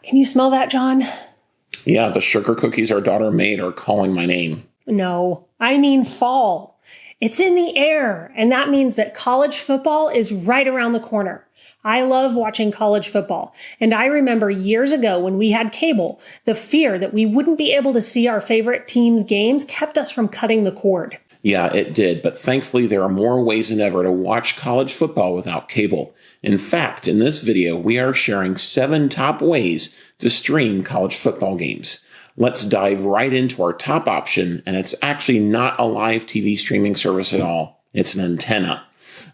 Can you smell that, John? Yeah, the sugar cookies our daughter made are calling my name. No, I mean fall. It's in the air, and that means that college football is right around the corner. I love watching college football, and I remember years ago when we had cable, the fear that we wouldn't be able to see our favorite team's games kept us from cutting the cord. Yeah, it did, but thankfully there are more ways than ever to watch college football without cable. In fact, in this video, we are sharing 7 top ways to stream college football games. Let's dive right into our top option, and it's actually not a live TV streaming service at all. It's an antenna.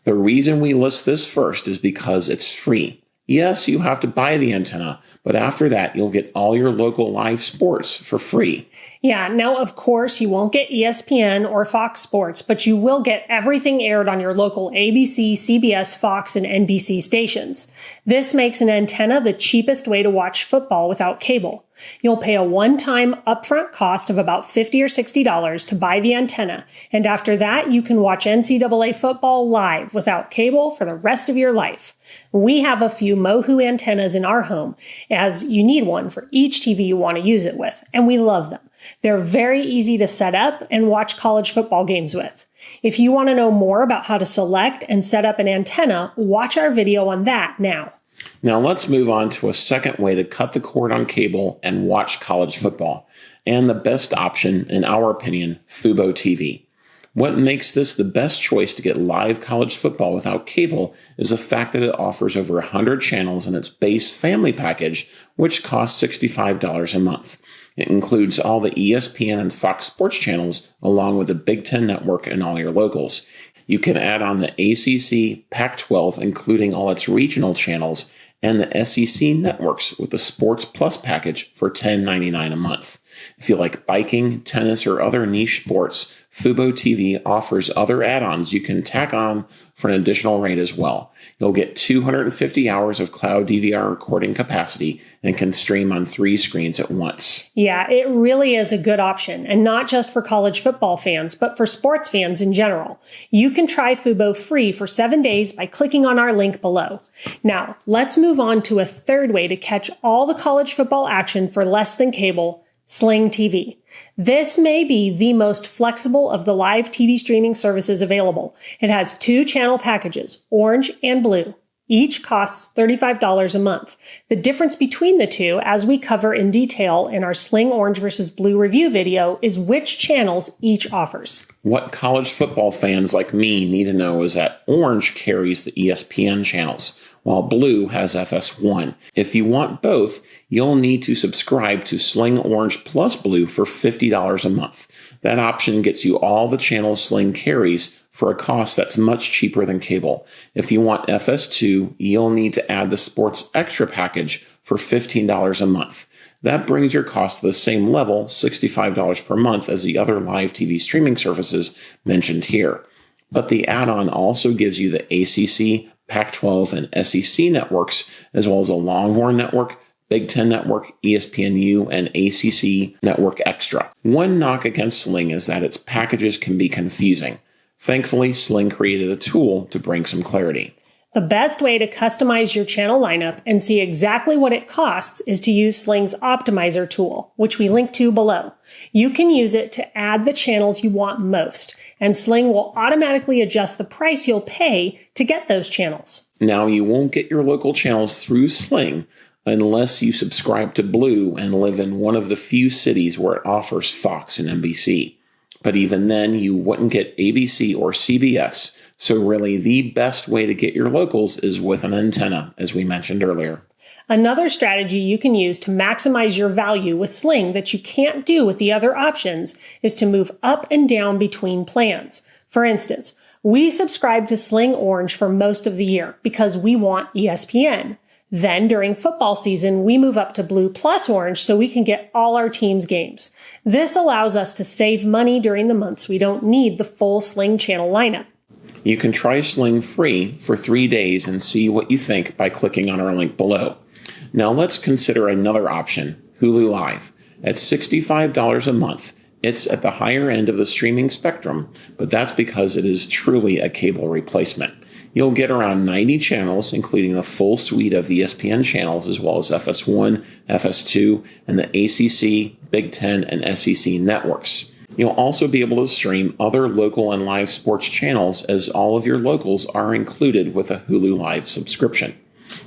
The reason we list this first is because it's free. Yes, you have to buy the antenna, but after that, you'll get all your local live sports for free. Yeah, now of course you won't get ESPN or Fox Sports, but you will get everything aired on your local ABC, CBS, Fox, and NBC stations. This makes an antenna the cheapest way to watch football without cable. You'll pay a one-time upfront cost of about $50 or $60 to buy the antenna, and after that you can watch NCAA football live without cable for the rest of your life. We have a few Mohu antennas in our home, as you need one for each TV you want to use it with, and we love them. They're very easy to set up and watch college football games with. If you want to know more about how to select and set up an antenna, watch our video on that now. Now let's move on to a second way to cut the cord on cable and watch college football, and the best option, in our opinion, fuboTV. What makes this the best choice to get live college football without cable is the fact that it offers over 100 channels in its base family package, which costs $65 a month. It includes all the ESPN and Fox Sports channels, along with the Big Ten Network and all your locals. You can add on the ACC, Pac-12, including all its regional channels, and the SEC networks with the Sports Plus package for $10.99 a month. If you like biking, tennis, or other niche sports, fuboTV offers other add-ons you can tack on for an additional rate as well. You'll get 250 hours of cloud DVR recording capacity and can stream on 3 screens at once. Yeah, it really is a good option, and not just for college football fans, but for sports fans in general. You can try Fubo free for 7 days by clicking on our link below. Now, let's move on to a third way to catch all the college football action for less than cable, Sling TV. This may be the most flexible of the live TV streaming services available. It has 2 channel packages, orange and blue. Each costs $35 a month. The difference between the two, as we cover in detail in our Sling Orange versus Blue review video, is which channels each offers. What college football fans like me need to know is that Orange carries the ESPN channels, while Blue has FS1. If you want both, you'll need to subscribe to Sling Orange plus Blue for $50 a month. That option gets you all the channels Sling carries for a cost that's much cheaper than cable. If you want FS2, you'll need to add the Sports Extra package for $15 a month. That brings your cost to the same level, $65 per month, as the other live TV streaming services mentioned here. But the add-on also gives you the ACC, Pac-12, and SEC networks, as well as a Longhorn Network, Big Ten Network, ESPNU, and ACC Network Extra. One knock against Sling is that its packages can be confusing. Thankfully, Sling created a tool to bring some clarity. The best way to customize your channel lineup and see exactly what it costs is to use Sling's Optimizer tool, which we link to below. You can use it to add the channels you want most, and Sling will automatically adjust the price you'll pay to get those channels. Now, you won't get your local channels through Sling unless you subscribe to Blue and live in one of the few cities where it offers Fox and NBC. But even then, you wouldn't get ABC or CBS. So really, the best way to get your locals is with an antenna, as we mentioned earlier. Another strategy you can use to maximize your value with Sling that you can't do with the other options is to move up and down between plans. For instance, we subscribe to Sling Orange for most of the year because we want ESPN. Then during football season, we move up to Blue plus Orange so we can get all our team's games. This allows us to save money during the months we don't need the full Sling channel lineup. You can try Sling free for 3 days and see what you think by clicking on our link below. Now let's consider another option, Hulu Live. At $65 a month, it's at the higher end of the streaming spectrum, but that's because it is truly a cable replacement. You'll get around 90 channels, including the full suite of ESPN channels, as well as FS1, FS2, and the ACC, Big Ten, and SEC networks. You'll also be able to stream other local and live sports channels, as all of your locals are included with a Hulu Live subscription.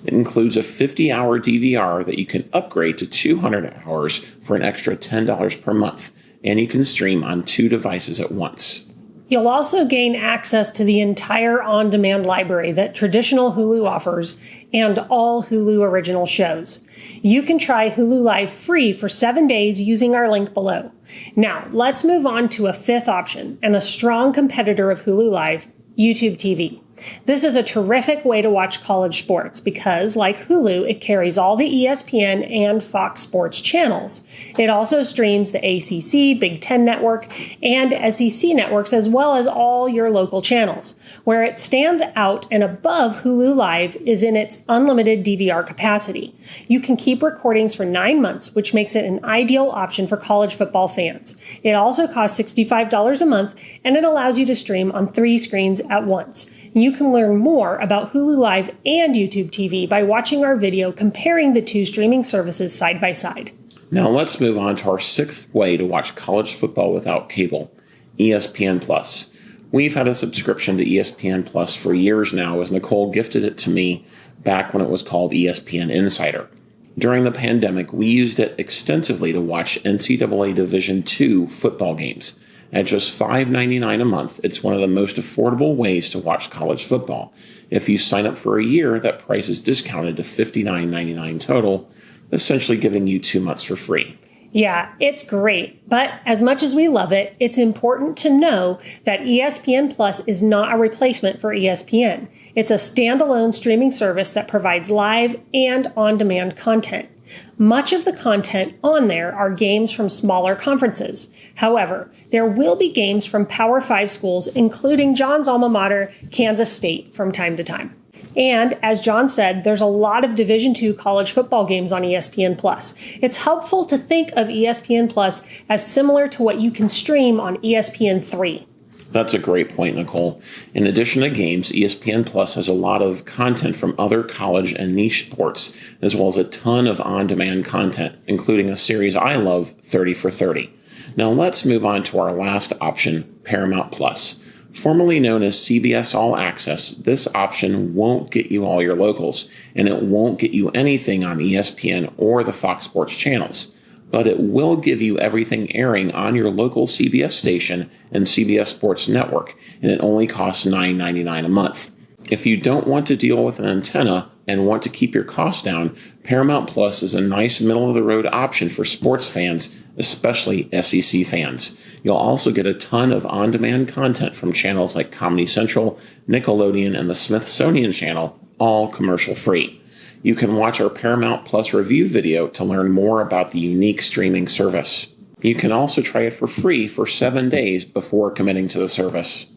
It includes a 50-hour DVR that you can upgrade to 200 hours for an extra $10 per month, and you can stream on 2 devices at once. You'll also gain access to the entire on-demand library that traditional Hulu offers and all Hulu original shows. You can try Hulu Live free for 7 days using our link below. Now, let's move on to a fifth option and a strong competitor of Hulu Live, YouTube TV. This is a terrific way to watch college sports because, like Hulu, it carries all the ESPN and Fox Sports channels. It also streams the ACC, Big Ten Network, and SEC networks, as well as all your local channels. Where it stands out and above Hulu Live is in its unlimited DVR capacity. You can keep recordings for 9 months, which makes it an ideal option for college football fans. It also costs $65 a month, and it allows you to stream on 3 screens at once. You can learn more about Hulu Live and YouTube TV by watching our video comparing the 2 streaming services side by side. Now let's move on to our 6th way to watch college football without cable, ESPN+. We've had a subscription to ESPN+ for years now, as Nicole gifted it to me back when it was called ESPN Insider. During the pandemic, we used it extensively to watch NCAA Division II football games. At just $5.99 a month, it's one of the most affordable ways to watch college football. If you sign up for a year, that price is discounted to $59.99 total, essentially giving you 2 months for free. Yeah, it's great, but as much as we love it, it's important to know that ESPN Plus is not a replacement for ESPN. It's a standalone streaming service that provides live and on-demand content. Much of the content on there are games from smaller conferences. However, there will be games from Power 5 schools, including John's alma mater, Kansas State, from time to time. And as John said, there's a lot of Division II college football games on ESPN+. It's helpful to think of ESPN+ as similar to what you can stream on ESPN3. That's a great point, Nicole. In addition to games, ESPN Plus has a lot of content from other college and niche sports, as well as a ton of on-demand content, including a series I love, 30 for 30. Now let's move on to our last option, Paramount Plus. Formerly known as CBS All Access, this option won't get you all your locals, and it won't get you anything on ESPN or the Fox Sports channels. But it will give you everything airing on your local CBS station and CBS Sports Network, and it only costs $9.99 a month. If you don't want to deal with an antenna and want to keep your costs down, Paramount Plus is a nice middle-of-the-road option for sports fans, especially SEC fans. You'll also get a ton of on-demand content from channels like Comedy Central, Nickelodeon, and the Smithsonian Channel, all commercial-free. You can watch our Paramount Plus review video to learn more about the unique streaming service. You can also try it for free for 7 days before committing to the service.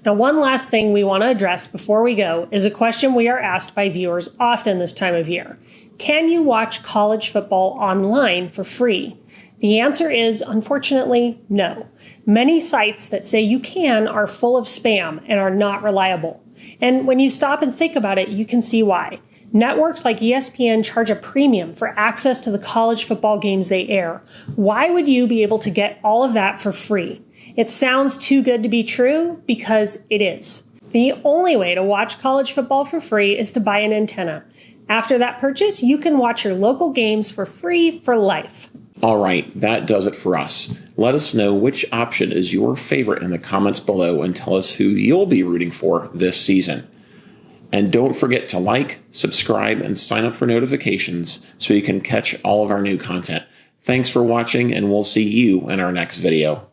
Now, one last thing we want to address before we go is a question we are asked by viewers often this time of year. Can you watch college football online for free? The answer is, unfortunately, no. Many sites that say you can are full of spam and are not reliable. And when you stop and think about it, you can see why. Networks like ESPN charge a premium for access to the college football games they air. Why would you be able to get all of that for free? It sounds too good to be true because it is. The only way to watch college football for free is to buy an antenna. After that purchase, you can watch your local games for free for life. All right, that does it for us. Let us know which option is your favorite in the comments below and tell us who you'll be rooting for this season. And don't forget to like, subscribe, and sign up for notifications so you can catch all of our new content. Thanks for watching, and we'll see you in our next video.